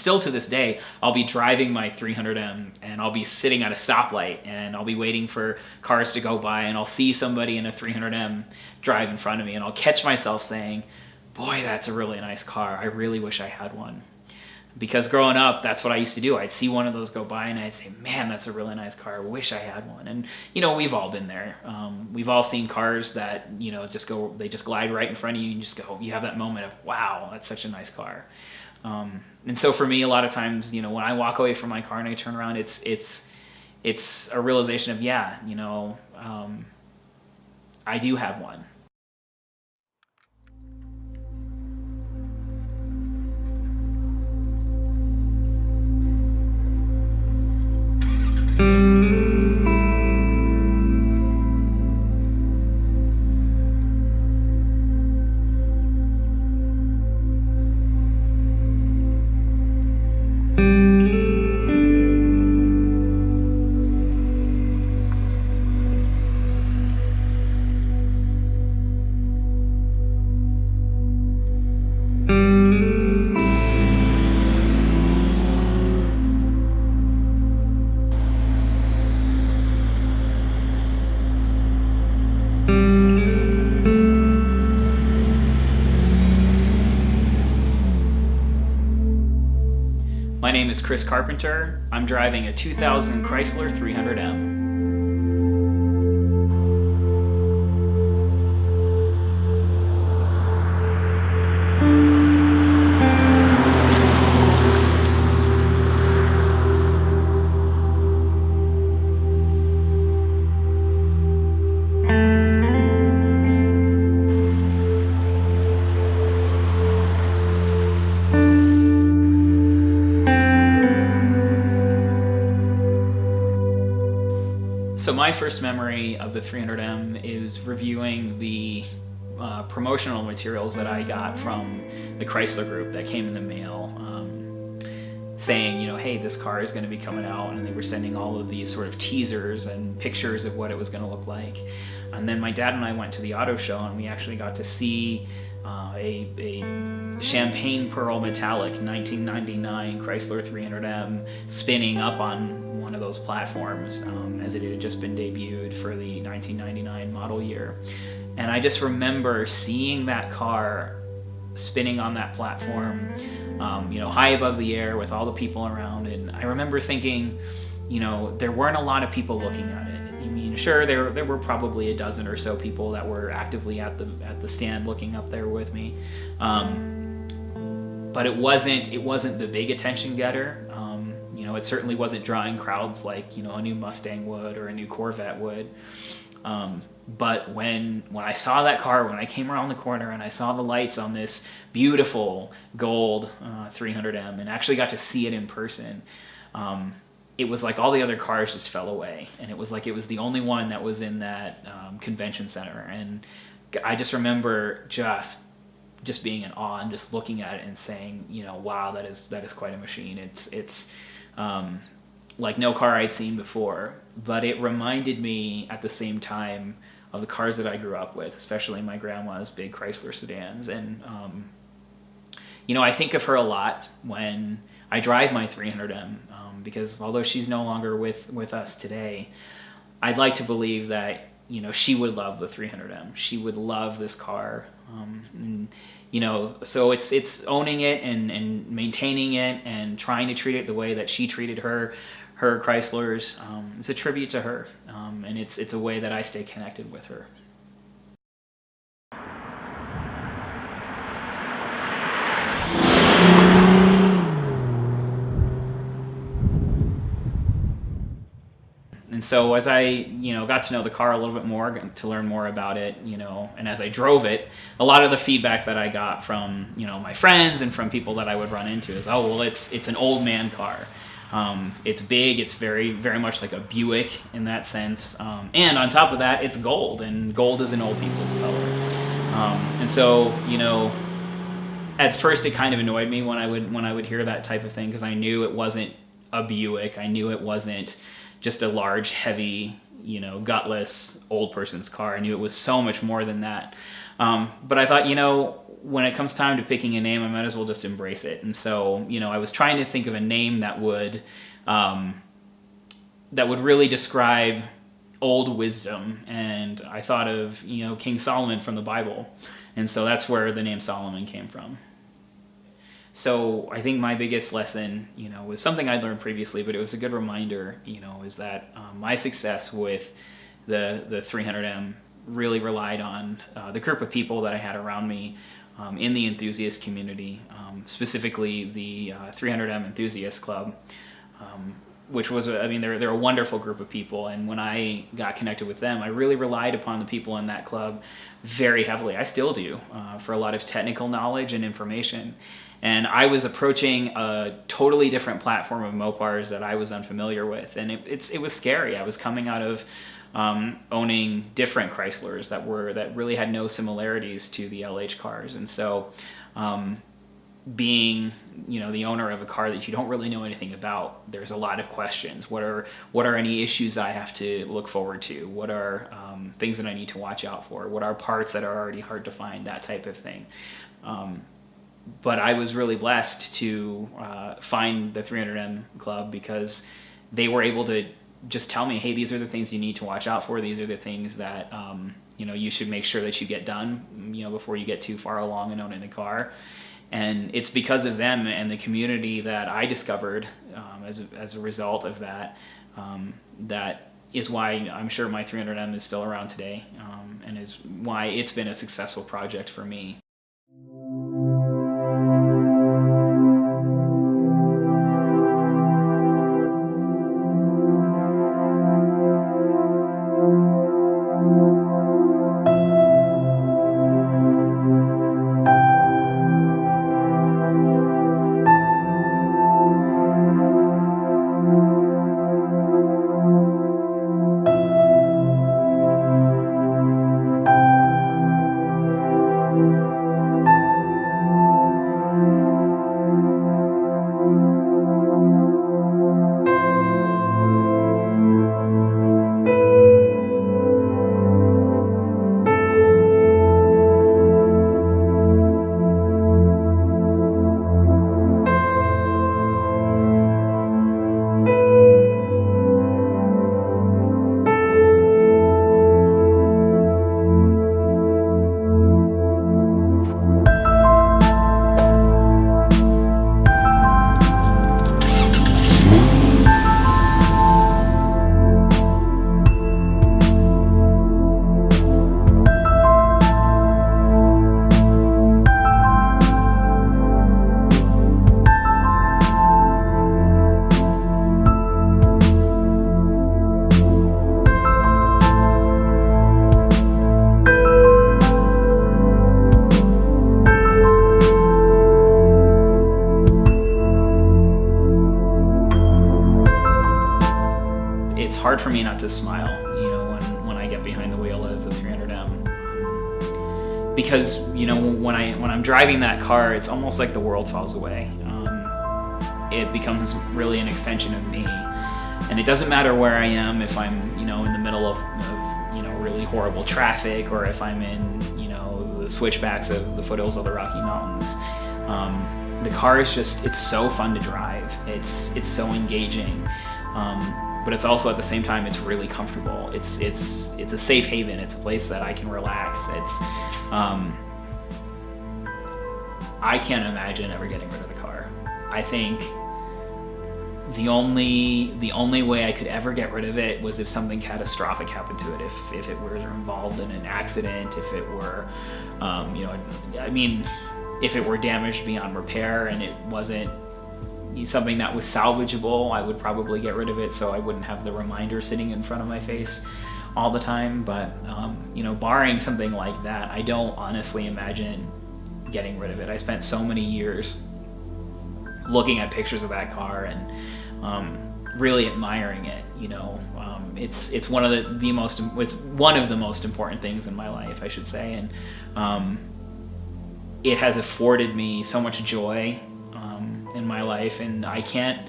still to this day, I'll be driving my 300M and I'll be sitting at a stoplight and I'll be waiting for cars to go by, and I'll see somebody in a 300M drive in front of me, and I'll catch myself saying, boy, that's a really nice car. I really wish I had one. Because growing up, that's what I used to do. I'd see one of those go by and I'd say, man, that's a really nice car. I wish I had one. And, we've all been there. We've all seen cars that, they just glide right in front of you and you just go, you have that moment of, wow, that's such a nice car. And so for me, a lot of times, when I walk away from my car and I turn around, it's a realization of, I do have one. My name is Chris Carpenter. I'm driving a 2000 Chrysler 300M. So my first memory of the 300M is reviewing the promotional materials that I got from the Chrysler group that came in the mail, saying, hey, this car is going to be coming out, and they were sending all of these sort of teasers and pictures of what it was going to look like. And then my dad and I went to the auto show, and we actually got to see a champagne pearl metallic 1999 Chrysler 300M spinning up on one of those platforms, as it had just been debuted for the 1999 model year. And I just remember seeing that car spinning on that platform, high above the air with all the people around. And I remember thinking, there weren't a lot of people looking at it. I mean, sure, there were probably a dozen or so people that were actively at the stand looking up there with me. But it wasn't the big attention getter. It certainly wasn't drawing crowds like, a new Mustang would or a new Corvette would. But when I saw that car, when I came around the corner and I saw the lights on this beautiful gold 300M and actually got to see it in person, it was like all the other cars just fell away. And it was like it was the only one that was in that convention center. And I just remember just being in awe and just looking at it and saying, wow, that is quite a machine. It's like no car I'd seen before, but it reminded me at the same time of the cars that I grew up with, especially my grandma's big Chrysler sedans. And, I think of her a lot when I drive my 300M, because although she's no longer with us today, I'd like to believe that, she would love the 300M. She would love this car. So it's owning it and maintaining it and trying to treat it the way that she treated her Chryslers. It's a tribute to her, and it's a way that I stay connected with her. And so as I, got to know the car a little bit more, got to learn more about it, and as I drove it, a lot of the feedback that I got from, my friends and from people that I would run into is, oh, well, it's an old man car. It's big, it's very, very much like a Buick in that sense. And on top of that, it's gold, and gold is an old people's color. And so, at first it kind of annoyed me when I would hear that type of thing, because I knew it wasn't a Buick. I knew it wasn't just a large, heavy, gutless old person's car. I knew it was so much more than that. But I thought, when it comes time to picking a name, I might as well just embrace it. And so, I was trying to think of a name that would really describe old wisdom. And I thought of, King Solomon from the Bible. And so that's where the name Solomon came from. So I think my biggest lesson, was something I'd learned previously, but it was a good reminder, is that my success with the 300M really relied on the group of people that I had around me in the enthusiast community, specifically the 300M Enthusiast Club, which was, they're a wonderful group of people. And when I got connected with them, I really relied upon the people in that club very heavily. I still do, for a lot of technical knowledge and information. And I was approaching a totally different platform of Mopars that I was unfamiliar with. And it was scary. I was coming out of owning different Chryslers that really had no similarities to the LH cars. And so being the owner of a car that you don't really know anything about, there's a lot of questions. What are any issues I have to look forward to? What are things that I need to watch out for? What are parts that are already hard to find? That type of thing. But I was really blessed to find the 300M Club, because they were able to just tell me, hey, these are the things you need to watch out for. These are the things that you should make sure that you get done before you get too far along in owning the car. And it's because of them and the community that I discovered as a result of that, that is why I'm sure my 300M is still around today, and is why it's been a successful project for me. Hard for me not to smile, when I get behind the wheel of the 300M, because when I'm driving that car, it's almost like the world falls away. It becomes really an extension of me, and it doesn't matter where I am, if I'm in the middle of really horrible traffic, or if I'm in the switchbacks of the foothills of the Rocky Mountains. The car is it's so fun to drive. It's so engaging. But it's also, at the same time, it's really comfortable. It's a safe haven. It's a place that I can relax. I can't imagine ever getting rid of the car. I think the only way I could ever get rid of it was if something catastrophic happened to it. If it were involved in an accident, if it were, if it were damaged beyond repair and it wasn't something that was salvageable, I would probably get rid of it so I wouldn't have the reminder sitting in front of my face all the time. But barring something like that, I don't honestly imagine getting rid of it. I spent so many years looking at pictures of that car and really admiring it. It's one of the most important things in my life, I should say, and it has afforded me so much joy in my life, and I can't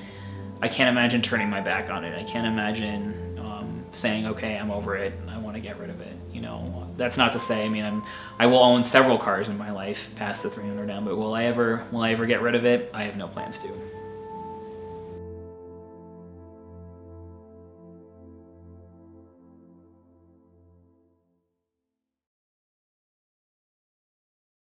imagine turning my back on it. I can't imagine saying, okay, I'm over it, I want to get rid of it. You know, that's not to say, I mean, I will own several cars in my life past the 300M, but will I ever get rid of it? I have no plans to.